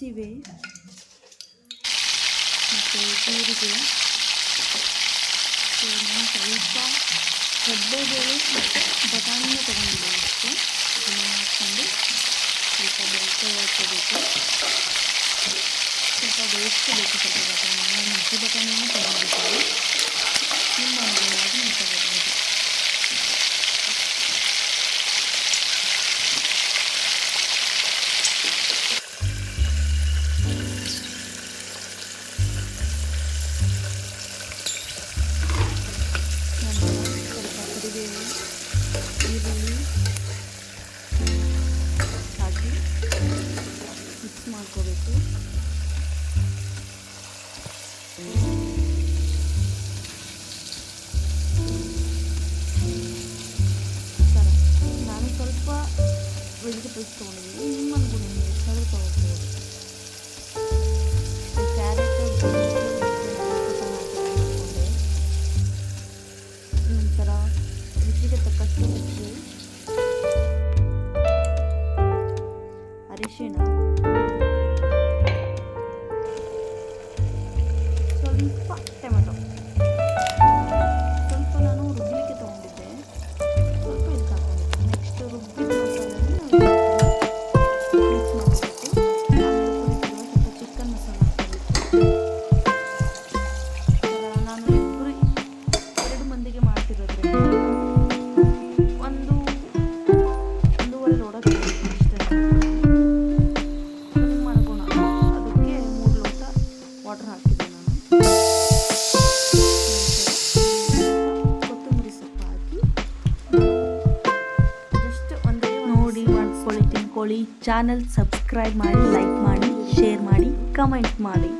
ಸಾಸಿವೆ ಮತ್ತು ಜೀರಿಗೆ, ನಾನು ಸ್ವಲ್ಪ ಕಡಲೆಬೇಳೆ ಮತ್ತು ಬಟಾಣಿನ ತೊಗೊಂಡಿದ್ದೀನಿ ಅಷ್ಟೇ. ಅದನ್ನು ಹಾಕ್ಕೊಂಡು ಸ್ವಲ್ಪ ಹಾಕೋಬೇಕು. ಸ್ವಲ್ಪ ಬೇಯಿಸ್ಕೋಬೇಕು. ಸ್ವಲ್ಪ ಬಟಾಣಿ ನಾನು ಹಸಿ ಬಟಾಣಿಯನ್ನು ತೊಗೊಂಡಿದ್ದೀನಿ. ನಿಮ್ಮ ಅನುಗುಣವಾಗಿ ನೀವು ತಗೋಬಹುದು. ಸ್ವಲ್ಪ ಕರಿಬೇವು, ಈರುಳ್ಳಿ ಹಾಕಿ ಮಿಕ್ಸ್ ಮಾಡ್ಕೋಬೇಕು. ನಾನು ಸ್ವಲ್ಪ ವೆಜಿಟೇಬಲ್ಸ್ ತೊಗೊಂಡಿದ್ದೀನಿ. ನಿಮ್ಮ ಅನುಗುಣ ನೀವು ಎಷ್ಟಾದರೂ ತೊಗೋಬೋದು. ಕ್ಯಾರೆಟ್ ಹಾಕೊಂಡೆ. ನಂತರ ರುಚಿಗೆ ತಕ್ಕಷ್ಟು ಉಪ್ಪು, ಅರಿಶಿಣ, ಸ್ವಲ್ಪ ಟೊಮೆಟೊ, ಸ್ವಲ್ಪ ನಾನು ರುಬ್ಬಲಿಕ್ಕೆ ತೊಗೊಂಡಿದ್ದೆ, ಸ್ವಲ್ಪ ಇದಕ್ಕೆ ಹಾಕೊಂಡಿದ್ದೆ. ನೆಕ್ಸ್ಟ್ ರುಬ್ಬಿದ ಮಸಾಲೆನ ಮಿಕ್ಸ್ ಮಾಡಬೇಕು. ಸ್ವಲ್ಪ ಚಿಕನ್ ಮಸಾಲ ಹಾಕಬೇಕು. ನಾನು ಎರಡು ಮಂದಿಗೆ ಮಾಡ್ತಿರೋದ್ರಿಂದ ಒಂದೂವರೆ ಲೋಟ ತೊಗೊಂಡಿದ್ದೀನಿ ಅಷ್ಟೇ. ನಿಮ್ಮ ಅನುಗುಣ, ಅದಕ್ಕೆ 3 ಲೋಟ ವಾಟರ್ ಹಾಕಿದ್ದೆ ನಾನು. ಕೊತ್ತಂಬರಿ ಸೊಪ್ಪು ಹಾಕಿ ಜಸ್ಟ್ ನೋಡಿ ಮಾಡ್ಕೊಳ್ಳಿ, ತಿನ್ಕೊಳ್ಳಿ. ಚಾನಲ್ ಸಬ್ಸ್ಕ್ರೈಬ್ ಮಾಡಿ, ಲೈಕ್ ಮಾಡಿ, ಶೇರ್ ಮಾಡಿ, ಕಮೆಂಟ್ ಮಾಡಿ.